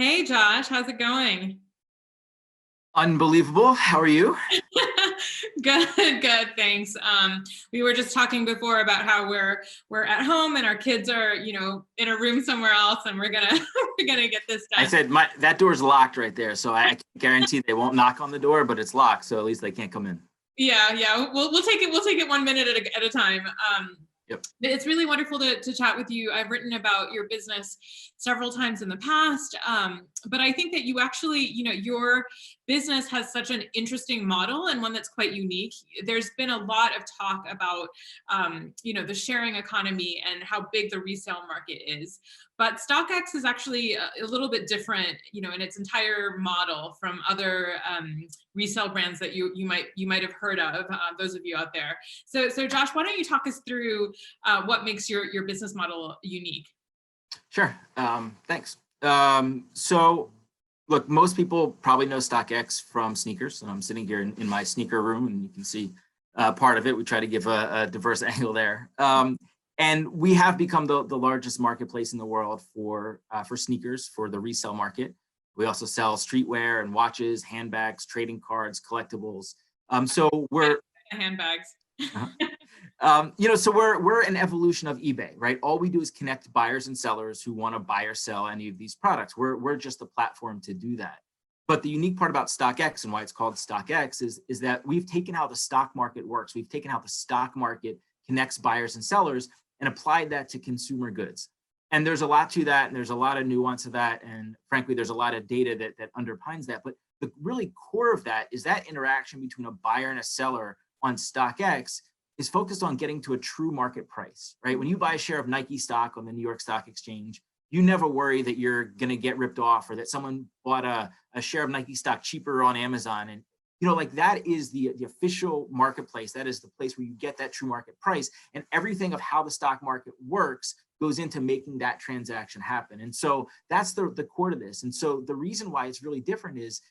Hey Josh, how's it going? Unbelievable. How are you? Good, thanks. We were just talking before about how we're at home and our kids are, in a room somewhere else, and we're gonna we're gonna get this I done. said that door's locked right there, so I can't guarantee they won't knock on the door, but it's locked, so at least they can't come in. Yeah. We'll take it 1 minute at a time. Yep. It's really wonderful to chat with you. I've written about your business several times in the past, but I think that you actually, your business has such an interesting model and one that's quite unique. There's been a lot of talk about, the sharing economy and how big the resale market is. But StockX is actually a little bit different, in its entire model from other resale brands that you might have heard of. Those of you out there. So Josh, why don't you talk us through what makes your business model unique? Sure. Thanks. So, look, most people probably know StockX from sneakers. And I'm sitting here in my sneaker room, and you can see part of it. We try to give a diverse angle there. And we have become the largest marketplace in the world for sneakers, for the resale market. We also sell streetwear and watches, handbags, trading cards, collectibles. So we're Handbags. uh, so we're an evolution of eBay, right? All we do is connect buyers and sellers who want to buy or sell any of these products. We're just a platform to do that. But the unique part about StockX and why it's called StockX is that we've taken how the stock market works. We've taken how the stock market connects buyers and sellers and applied that to consumer goods. And there's a lot to that, and there's a lot of nuance to that, and frankly, there's a lot of data that underpins that. But the really core of that is that interaction between a buyer and a seller on StockX is focused on getting to a true market price, right? When you buy a share of Nike stock on the New York Stock Exchange, you never worry that you're going to get ripped off or that someone bought a share of Nike stock cheaper on Amazon. And like that is the official marketplace. That is the place where you get that true market price, and everything of how the stock market works goes into making that transaction happen. And so that's the core to this. And so the reason why it's really different is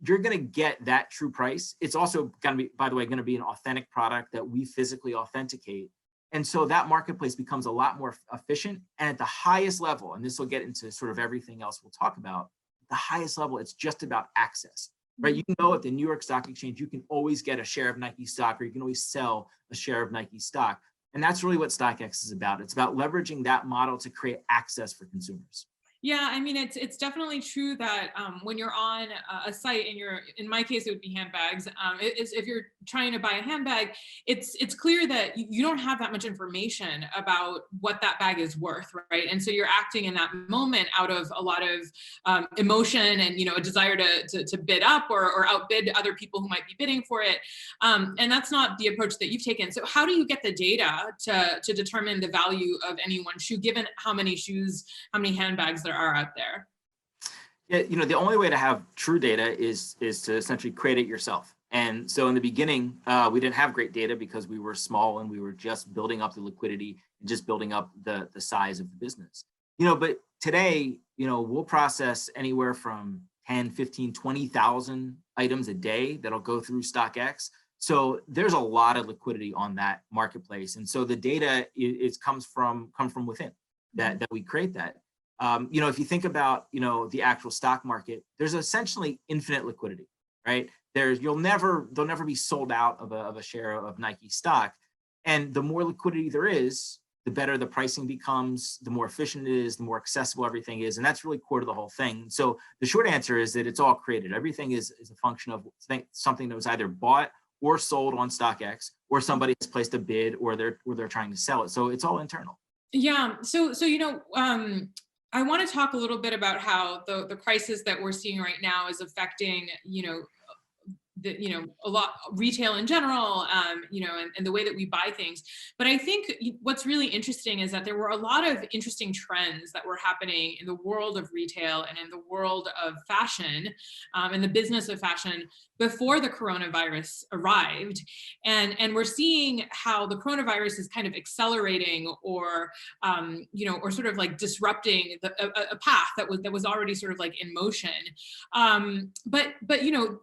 you're going to get that true price. It's also going to be, by the way, going to be an authentic product that we physically authenticate. And so that marketplace becomes a lot more efficient. And at the highest level, and this will get into sort of everything else we'll talk about, the highest level, it's just about access, right? You know, at the New York Stock Exchange, you can always get a share of Nike stock, or you can always sell a share of Nike stock. And that's really what StockX is about. It's about leveraging that model to create access for consumers. Yeah, I mean, it's definitely true that when you're on a site and in my case, it would be handbags. If you're trying to buy a handbag, it's clear that you don't have that much information about what that bag is worth, right? And so you're acting in that moment out of a lot of emotion and a desire to bid up or outbid other people who might be bidding for it. And that's not the approach that you've taken. So how do you get the data to determine the value of any one shoe, given how many shoes, how many handbags there are out there? Yeah, the only way to have true data is to essentially create it yourself. And so in the beginning, we didn't have great data because we were small and we were just building up the liquidity and just building up the size of the business. But today, we'll process anywhere from 10, 15, 20,000 items a day that'll go through StockX. So there's a lot of liquidity on that marketplace. And so the data come from within that we create that. If you think about, the actual stock market, there's essentially infinite liquidity, right? They'll never be sold out of a share of Nike stock. And the more liquidity there is, the better the pricing becomes, the more efficient it is, the more accessible everything is. And that's really core to the whole thing. So the short answer is that it's all created. Everything is a function of something that was either bought or sold on StockX, or somebody has placed a bid, or they're trying to sell it. So it's all internal. Yeah. So I want to talk a little bit about how the crisis that we're seeing right now is affecting, a lot retail in general, and the way that we buy things. But I think what's really interesting is that there were a lot of interesting trends that were happening in the world of retail and in the world of fashion, and the business of fashion before the coronavirus arrived. And we're seeing how the coronavirus is kind of accelerating or sort of like disrupting a path that was already sort of like in motion. But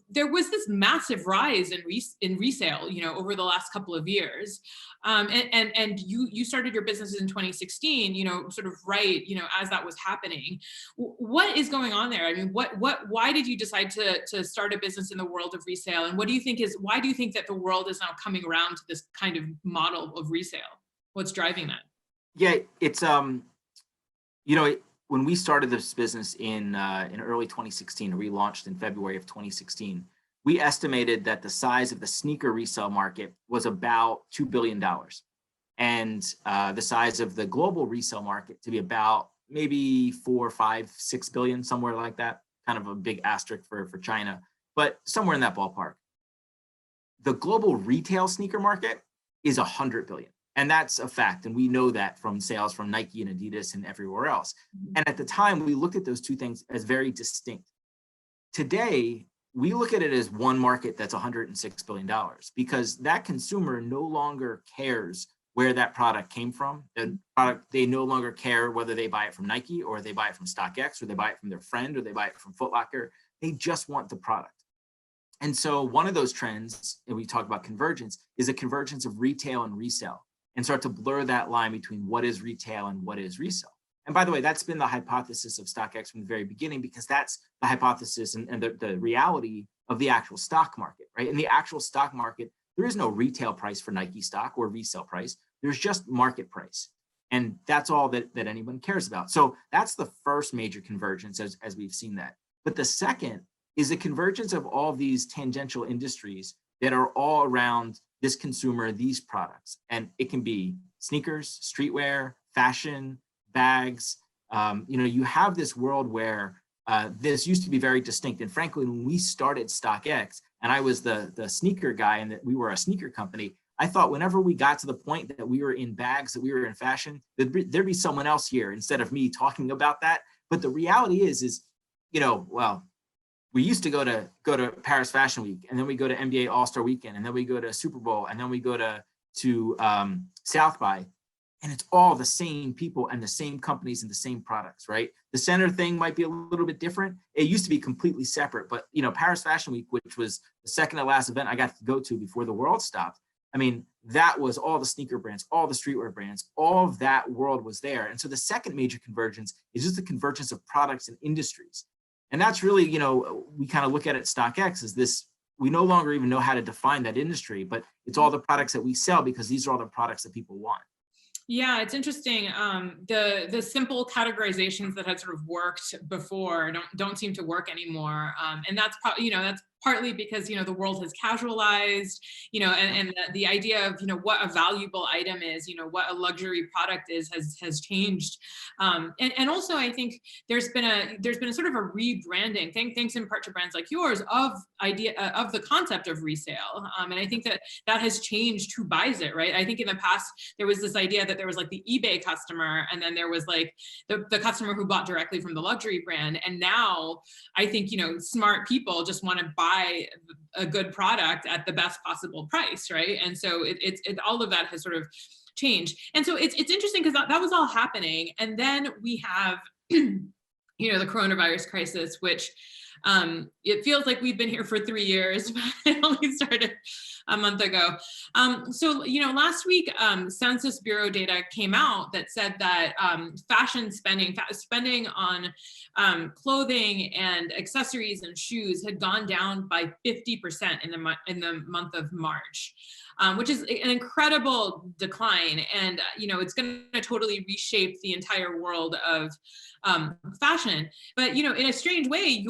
there was this massive rise in resale, over the last couple of years. And you started your business in 2016, sort of right, as that was happening. What is going on there? I mean, why did you decide to start a business in the world of resale? And why do you think that the world is now coming around to this kind of model of resale? What's driving that? Yeah, it's when we started this business in early 2016, we launched in February of 2016. We estimated that the size of the sneaker resale market was about $2 billion, and the size of the global resale market to be about maybe 4, 5, 6 billion, somewhere like that. Kind of a big asterisk for China, but somewhere in that ballpark. The global retail sneaker market is 100 billion. And that's a fact. And we know that from sales from Nike and Adidas and everywhere else. And at the time, we looked at those two things as very distinct. Today, we look at it as one market that's $106 billion, because that consumer no longer cares where that product came from. The product, they no longer care whether they buy it from Nike or they buy it from StockX or they buy it from their friend or they buy it from Foot Locker. They just want the product. And so one of those trends, and we talk about convergence, is a convergence of retail and resale, and start to blur that line between what is retail and what is resale. And by the way, that's been the hypothesis of StockX from the very beginning, because that's the hypothesis and the reality of the actual stock market, right? In the actual stock market, there is no retail price for Nike stock or resale price. There's just market price. And that's all that anyone cares about. So that's the first major convergence as we've seen that. But the second is the convergence of all of these tangential industries that are all around this consumer, these products. And it can be sneakers, streetwear, fashion, bags. You have this world where this used to be very distinct. And frankly, when we started StockX, and I was the sneaker guy and that we were a sneaker company, I thought whenever we got to the point that we were in bags, that we were in fashion, there'd be someone else here instead of me talking about that. But the reality is, we used to go to Paris Fashion Week, and then we go to NBA All-Star Weekend, and then we go to Super Bowl, and then we go to South by, and it's all the same people and the same companies and the same products, right? The center thing might be a little bit different. It used to be completely separate, but Paris Fashion Week, which was the second to last event I got to go to before the world stopped. I mean, that was all the sneaker brands, all the streetwear brands, all of that world was there. And so the second major convergence is just the convergence of products and industries. And that's really, we kind of look at it, StockX as this, we no longer even know how to define that industry, but it's all the products that we sell because these are all the products that people want. Yeah, it's interesting. The simple categorizations that had sort of worked before don't seem to work anymore. And that's probably, that's partly because, the world has casualized, and the idea of, what a valuable item is, what a luxury product is, has changed. And also I think there's been a sort of a rebranding, thanks in part to brands like yours, of the concept of resale. And I think that has changed who buys it, right? I think in the past, there was this idea that there was like the eBay customer, and then there was like the customer who bought directly from the luxury brand. And now I think, smart people just want to buy a good product at the best possible price, right? And so it all of that has sort of changed. And so it's interesting because that was all happening. And then we have, the coronavirus crisis, which it feels like we've been here for 3 years, but it only started a month ago. So, last week, Census Bureau data came out that said that fashion spending on clothing and accessories and shoes had gone down by 50% in the month of March. Which is an incredible decline. And, it's going to totally reshape the entire world of fashion. But, in a strange way,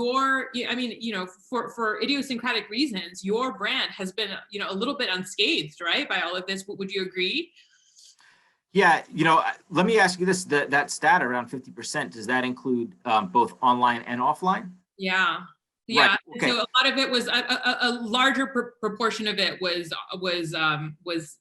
for idiosyncratic reasons, your brand has been, a little bit unscathed, right, by all of this. Would you agree? Yeah, let me ask you this, that stat around 50%, does that include both online and offline? Yeah. Yeah. Right. Okay. So a lot of it was a larger proportion of it was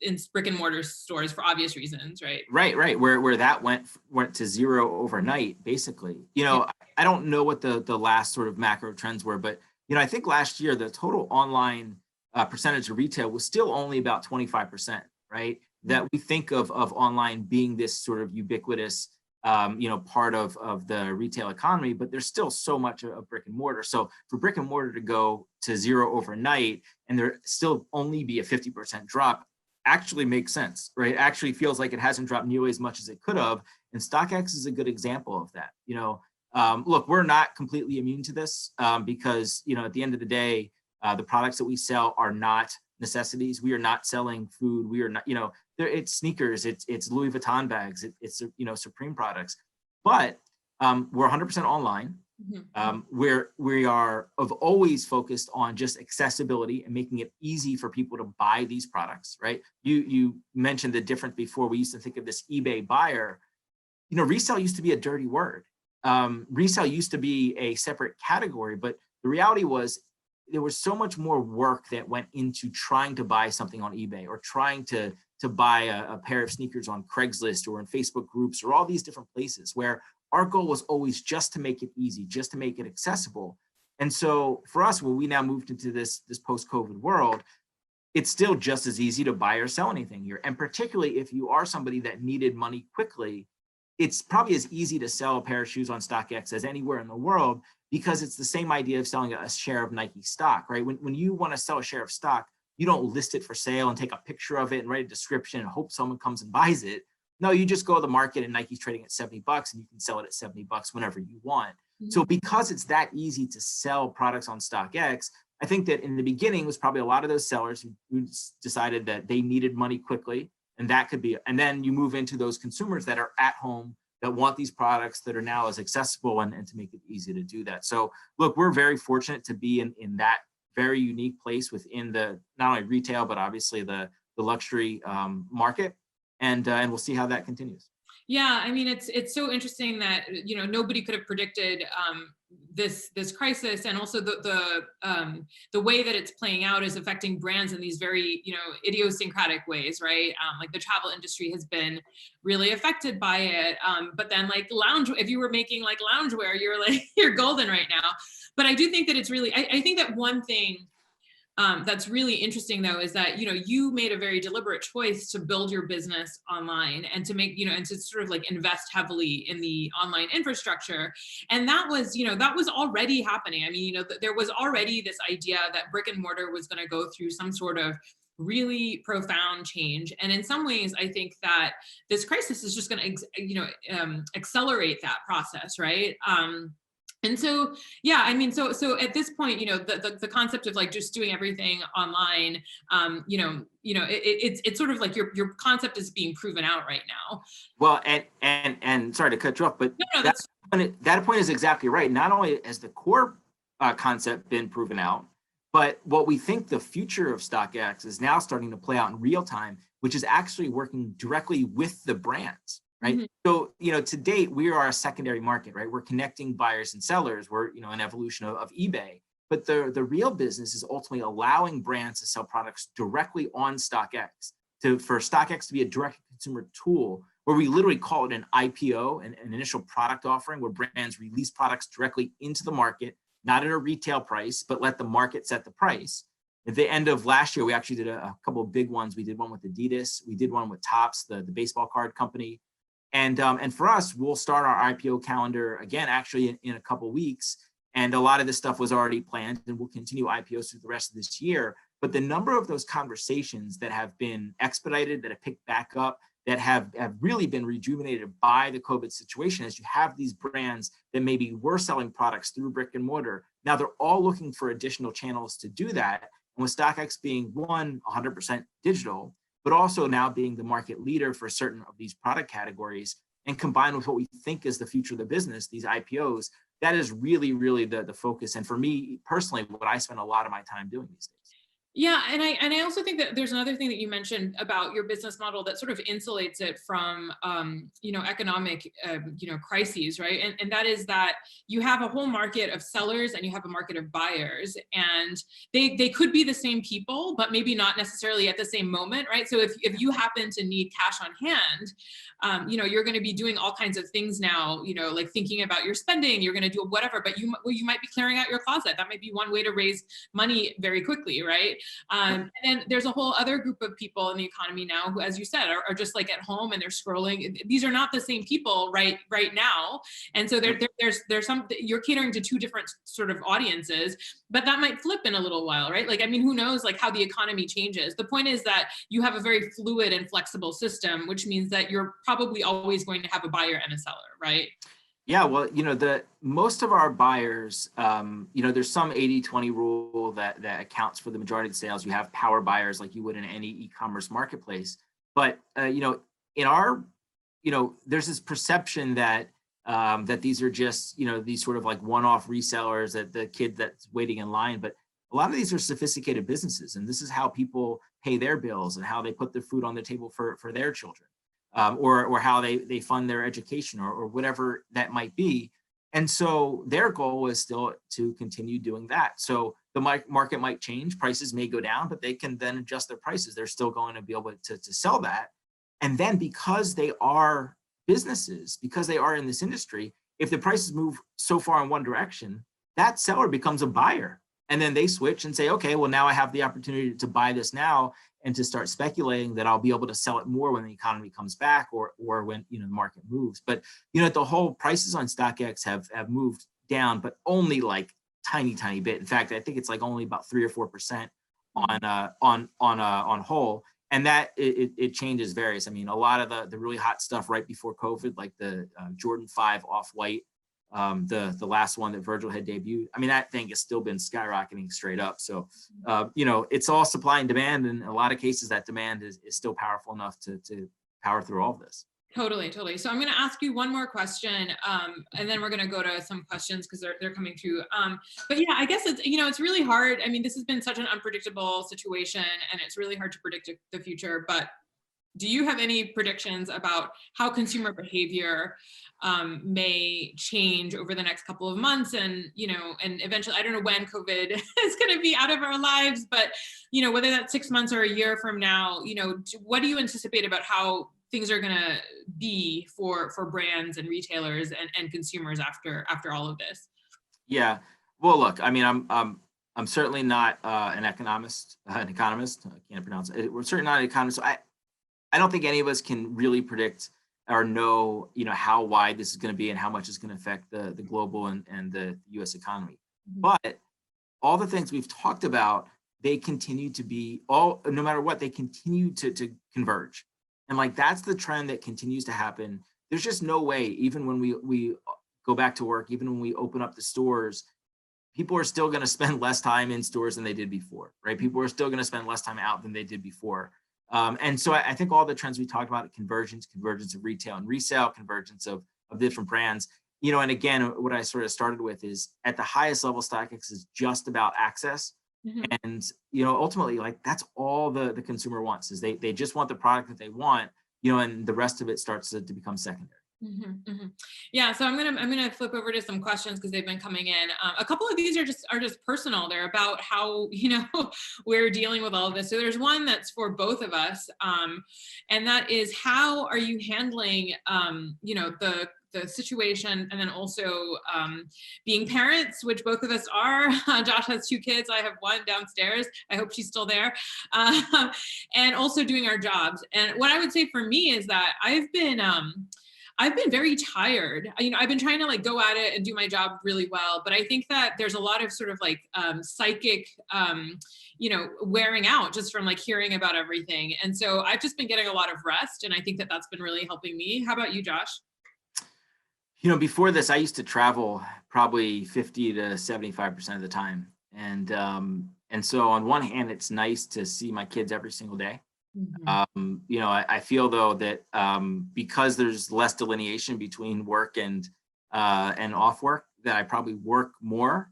in brick and mortar stores for obvious reasons, right? Right. Where that went to zero overnight, basically. I don't know what the last sort of macro trends were, but I think last year the total online percentage of retail was still only about 25%, right? That we think of online being this sort of ubiquitous part of the retail economy, but there's still so much of brick and mortar. So for brick and mortar to go to zero overnight and there still only be a 50% drop actually makes sense, right? Actually feels like it hasn't dropped nearly as much as it could have. And StockX is a good example of that. Look, we're not completely immune to this because, at the end of the day, the products that we sell are not necessities. We are not selling food. We are not, it's sneakers, it's Louis Vuitton bags, it's Supreme products, but we're 100% online. We have always focused on just accessibility and making it easy for people to buy these products, right? You mentioned the difference before. We used to think of this eBay buyer. Resale used to be a dirty word. Resale used to be a separate category, but the reality was there was so much more work that went into trying to buy something on eBay or trying to buy a pair of sneakers on Craigslist or in Facebook groups or all these different places, where our goal was always just to make it easy, just to make it accessible. And so for us, when we now moved into this post-COVID world, it's still just as easy to buy or sell anything here. And particularly if you are somebody that needed money quickly, it's probably as easy to sell a pair of shoes on StockX as anywhere in the world, because it's the same idea of selling a share of Nike stock, right? When you want to sell a share of stock, you don't list it for sale and take a picture of it and write a description and hope someone comes and buys it. No, you just go to the market and Nike's trading at $70 and you can sell it at $70 whenever you want. So because it's that easy to sell products on StockX, I think that in the beginning was probably a lot of those sellers who decided that they needed money quickly. And that could be, and then you move into those consumers that are at home that want these products that are now as accessible and to make it easy to do that. So look, we're very fortunate to be in that very unique place within the, not only retail, but obviously the luxury market. And we'll see how that continues. Yeah, I mean, it's so interesting that, nobody could have predicted this crisis, and also the way that it's playing out is affecting brands in these very, idiosyncratic ways, right? Like the travel industry has been really affected by it. But then like if you were making like loungewear, you're golden right now. But I do think that it's really, I think that one thing that's really interesting though, is that, you made a very deliberate choice to build your business online and to make, and to sort of like invest heavily in the online infrastructure. And that was already happening. I mean, there was already this idea that brick and mortar was going to go through some sort of really profound change. And in some ways, I think that this crisis is just going to, accelerate that process, right? And so, yeah, I mean, so at this point, the concept of like just doing everything online, it's sort of like your concept is being proven out right now. Well, and sorry to cut you off, but that point is exactly right. Not only has the core concept been proven out, but what we think the future of StockX is now starting to play out in real time, which is actually working directly with the brands. Right. So, to date, we are a secondary market, right? We're connecting buyers and sellers. We're, an evolution of eBay. But the real business is ultimately allowing brands to sell products directly on StockX, for StockX to be a direct consumer tool where we literally call it an IPO, an initial product offering, where brands release products directly into the market, not at a retail price, but let the market set the price. At the end of last year, we actually did a couple of big ones. We did one with Adidas. We did one with Topps, the baseball card company. And for us, we'll start our IPO calendar again, actually in a couple of weeks. And a lot of this stuff was already planned, and we'll continue IPOs through the rest of this year. But the number of those conversations that have been expedited, that have picked back up, that have really been rejuvenated by the COVID situation, as you have these brands that maybe were selling products through brick and mortar. Now they're all looking for additional channels to do that. And with StockX being 100% digital, but also now being the market leader for certain of these product categories, and combined with what we think is the future of the business, these IPOs, that is really, really the focus. And for me personally, what I spend a lot of my time doing these days. Yeah, and I also think that there's another thing that you mentioned about your business model that sort of insulates it from economic crises, right? And that is that you have a whole market of sellers and you have a market of buyers, and they could be the same people, but maybe not necessarily at the same moment, right? So if you happen to need cash on hand, you're going to be doing all kinds of things now, like thinking about your spending, you're going to do whatever, but you might be clearing out your closet. That might be one way to raise money very quickly, right? And then there's a whole other group of people in the economy now who, as you said, are just like at home and they're scrolling. These are not the same people right now. And so there's some, you're catering to two different sort of audiences, but that might flip in a little while, right? Like, I mean, who knows like how the economy changes. The point is that you have a very fluid and flexible system, which means that you're probably always going to have a buyer and a seller, right? Yeah, well, most of our buyers, there's some 80-20 rule that accounts for the majority of the sales. You have power buyers like you would in any e-commerce marketplace. But, in our, there's this perception that that these are just, these sort of like one-off resellers, that the kid that's waiting in line. But a lot of these are sophisticated businesses, and this is how people pay their bills and how they put their food on the table for their children. Or how they fund their education or whatever that might be. And so their goal is still to continue doing that. So the market might change, prices may go down, but they can then adjust their prices. They're still going to be able to sell that. And then because they are businesses, because they are in this industry, if the prices move so far in one direction, that seller becomes a buyer. And then they switch and say, okay, well, now I have the opportunity to buy this now and to start speculating that I'll be able to sell it more when the economy comes back or when the market moves. But the whole prices on StockX have moved down, but only like tiny bit. In fact, I think it's like only about 3 or 4% on whole. And that it changes various. I mean, a lot of the really hot stuff right before COVID, like the Jordan 5 Off-White, the last one that Virgil had debuted. I mean, that thing has still been skyrocketing straight up. So, it's all supply and demand. And in a lot of cases, that demand is still powerful enough to power through all of this. Totally. So I'm going to ask you one more question, and then we're going to go to some questions because they're coming through. But yeah, I guess it's really hard. I mean, this has been such an unpredictable situation, and it's really hard to predict the future. But do you have any predictions about how consumer behavior may change over the next couple of months, and and eventually, I don't know when COVID is going to be out of our lives, but whether that's 6 months or a year from now, what do you anticipate about how things are going to be for brands and retailers and consumers after all of this? Yeah. Well, look, I mean, I'm certainly not an economist. I can't pronounce it. We're certainly not an economist. So I don't think any of us can really predict or know, how wide this is going to be and how much it's going to affect the global and the U.S. economy. Mm-hmm. But all the things we've talked about, they continue to be no matter what, they continue to converge. And like, that's the trend that continues to happen. There's just no way, even when we go back to work, even when we open up the stores, people are still going to spend less time in stores than they did before, right? People are still going to spend less time out than they did before. And so I think all the trends we talked about, convergence of retail and resale, convergence of different brands, and again, what I sort of started with is at the highest level, StockX is just about access. Mm-hmm. And, ultimately, like, that's all the consumer wants is they just want the product that they want, and the rest of it starts to become secondary. Mm-hmm, mm-hmm. Yeah, so I'm gonna flip over to some questions because they've been coming in. A couple of these are just personal. They're about how we're dealing with all of this. So there's one that's for both of us, and that is, how are you handling the situation, and then also being parents, which both of us are. Josh has 2 kids. I have one downstairs. I hope she's still there. And also doing our jobs. And what I would say for me is that I've been very tired. I've been trying to like go at it and do my job really well, but I think that there's a lot of sort of like psychic, wearing out just from like hearing about everything. And so I've just been getting a lot of rest, and I think that that's been really helping me. How about you, Josh? Before this, I used to travel probably 50 to 75% of the time. And so on one hand, it's nice to see my kids every single day. Mm-hmm. I feel though that because there's less delineation between work and off work, that I probably work more.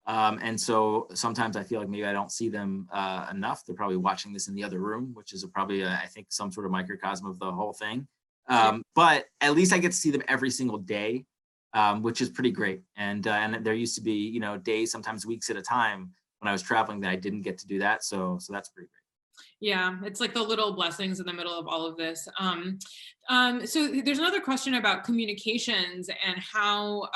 And so sometimes I feel like maybe I don't see them enough. They're probably watching this in the other room, which is probably, I think, some sort of microcosm of the whole thing. But at least I get to see them every single day, which is pretty great. And there used to be, days, sometimes weeks at a time when I was traveling that I didn't get to do that. So that's pretty great. Yeah, it's like the little blessings in the middle of all of this. So there's another question about communications and how,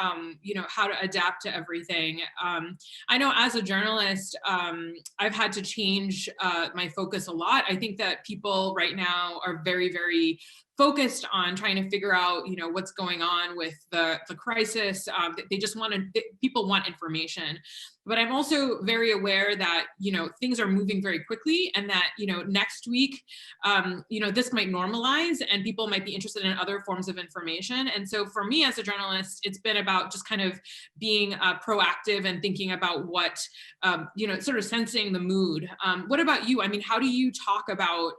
how to adapt to everything. I know as a journalist, I've had to change my focus a lot. I think that people right now are very, very focused on trying to figure out, what's going on with the crisis. They just people want information. But I'm also very aware that, things are moving very quickly, and that, next week, this might normalize and people might be interested in other forms of information. And so for me as a journalist, it's been about just kind of being proactive and thinking about what, sort of sensing the mood. What about you? I mean, how do you talk about,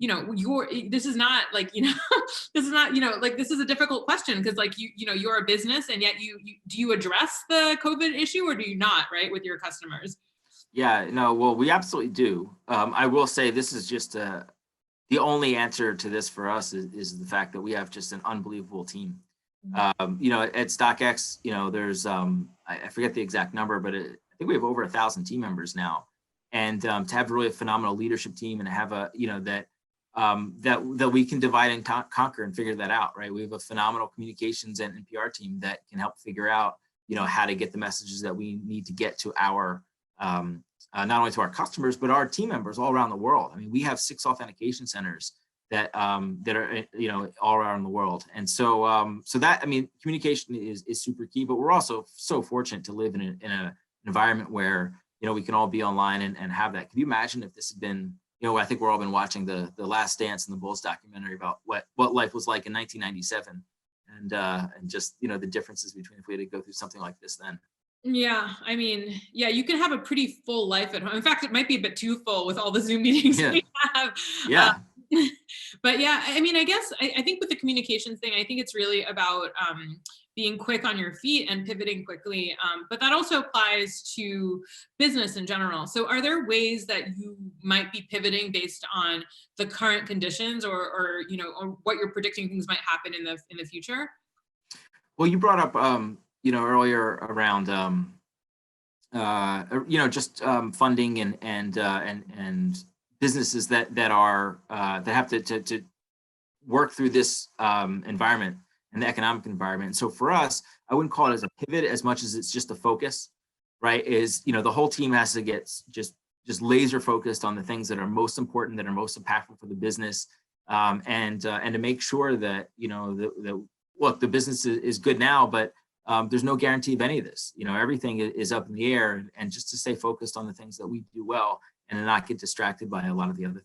this is not like, this is not, like, this is a difficult question because, like, you're a business, and yet do you address the COVID issue, or do you not, right, with your customers? Yeah, no, well, we absolutely do. I will say this is just the only answer to this for us is the fact that we have just an unbelievable team. At StockX, there's I forget the exact number, but I think we have over 1,000 team members now, and to have really a phenomenal leadership team, and to have a that we can divide and conquer and figure that out, right? We have a phenomenal communications and PR team that can help figure out, how to get the messages that we need to get to our not only to our customers, but our team members all around the world. I mean, we have 6 authentication centers that that are all around the world, and so that, I mean, communication is super key. But we're also so fortunate to live in an environment where we can all be online and have that. Can you imagine if this had been, I think we're all been watching the Last Dance and the Bulls documentary about what life was like in 1997, and just the differences between if we had to go through something like this then. Yeah, I mean, yeah, you can have a pretty full life at home. In fact, it might be a bit too full with all the Zoom meetings Yeah, we have. yeah. But yeah, I mean, I guess I think with the communications thing, I think it's really about being quick on your feet and pivoting quickly. But that also applies to business in general. So are there ways that you might be pivoting based on the current conditions, or what you're predicting things might happen in the future? Well, you brought up earlier around just funding and businesses that have to work through this environment and the economic environment. So for us, I wouldn't call it as a pivot as much as it's just a focus, right? Is the whole team has to get just laser focused on the things that are most important, that are most impactful for the business, and to make sure that look, the business is good now, but there's no guarantee of any of this. Everything is up in the air, and just to stay focused on the things that we do well and to not get distracted by a lot of the other things.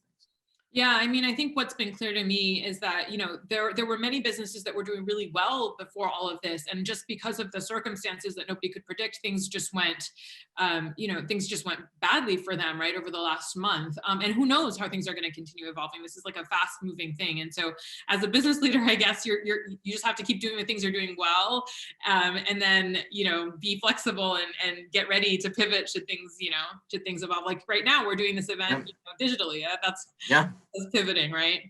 Yeah, I mean, I think what's been clear to me is that, there were many businesses that were doing really well before all of this. And just because of the circumstances that nobody could predict, things just went badly for them, right, over the last month. And who knows how things are going to continue evolving. This is like a fast moving thing. And so as a business leader, I guess you just have to keep doing the things you're doing well. And then, be flexible and get ready to pivot should things evolve. Like right now, we're doing this event digitally. That's pivoting, right?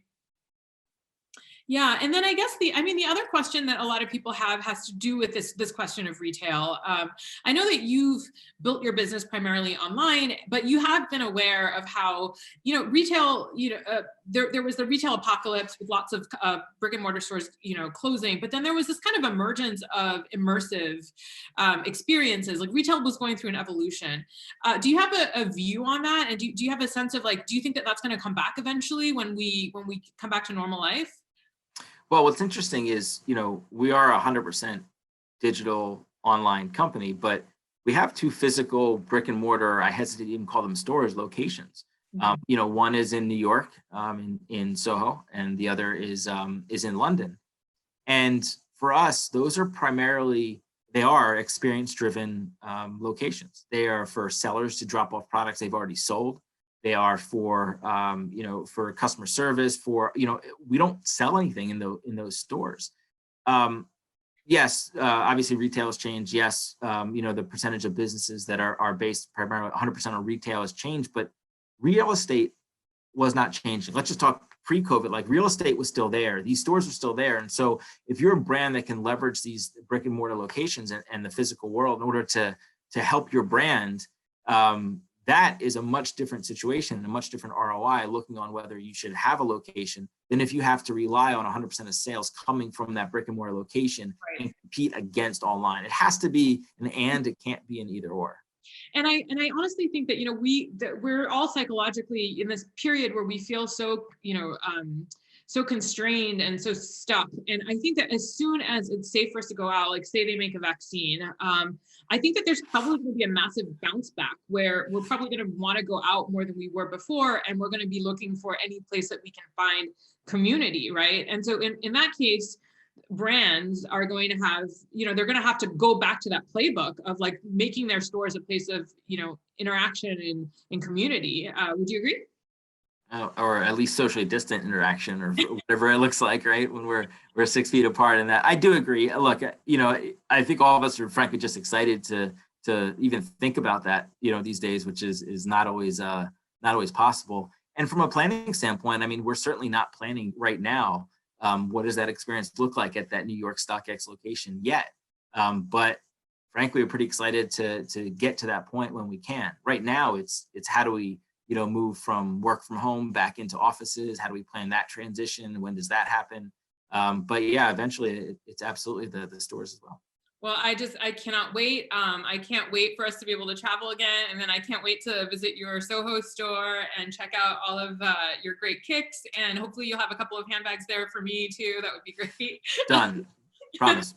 Yeah, and then I guess the other question that a lot of people have has to do with this question of retail. I know that you've built your business primarily online, but you have been aware of how retail. There was the retail apocalypse with lots of brick and mortar stores closing, but then there was this kind of emergence of immersive experiences. Like retail was going through an evolution. Do you have a view on that, and do you have a sense of, like, do you think that that's going to come back eventually when we come back to normal life? Well, what's interesting is, we are 100% digital online company, but we have 2 physical brick and mortar, I hesitate to even call them stores, locations. One is in New York, in Soho, and the other is in London. And for us, those are they are experience-driven locations. They are for sellers to drop off products they've already sold. They are for for customer service. We don't sell anything in those stores. Yes, obviously retail has changed. Yes, the percentage of businesses that are based primarily 100% on retail has changed, but real estate was not changing. Let's just talk pre-COVID. Like, real estate was still there. These stores were still there. And so if you're a brand that can leverage these brick and mortar locations and the physical world in order to help your brand that is a much different situation and a much different ROI looking on whether you should have a location than if you have to rely on 100% of sales coming from that brick and mortar location Right. and compete against online. It has to be an and, it can't be an either or. And I honestly think that, we're all psychologically in this period where we feel so, so constrained and so stuck. And I think that as soon as it's safe for us to go out, like say they make a vaccine, I think that there's probably going to be a massive bounce back where we're probably going to want to go out more than we were before. And we're going to be looking for any place that we can find community, right? And so in that case, brands are going to have, they're going to have to go back to that playbook of like making their stores a place of, interaction and community. Would you agree? Or at least socially distant interaction or whatever it looks like, right? When we're 6 feet apart. And that I do agree. Look, I think all of us are frankly just excited to even think about that, these days, which is not always possible. And from a planning standpoint, I mean, we're certainly not planning right now. What does that experience look like at that New York StockX location yet? But frankly, we're pretty excited to get to that point when we can. Right now, it's how do we move from work from home back into offices? How do we plan that transition? When does that happen? But yeah, eventually it's absolutely the stores as well. Well, I cannot wait. I can't wait for us to be able to travel again. And then I can't wait to visit your Soho store and check out all of your great kicks. And hopefully you'll have a couple of handbags there for me too. That would be great. Done. Promise.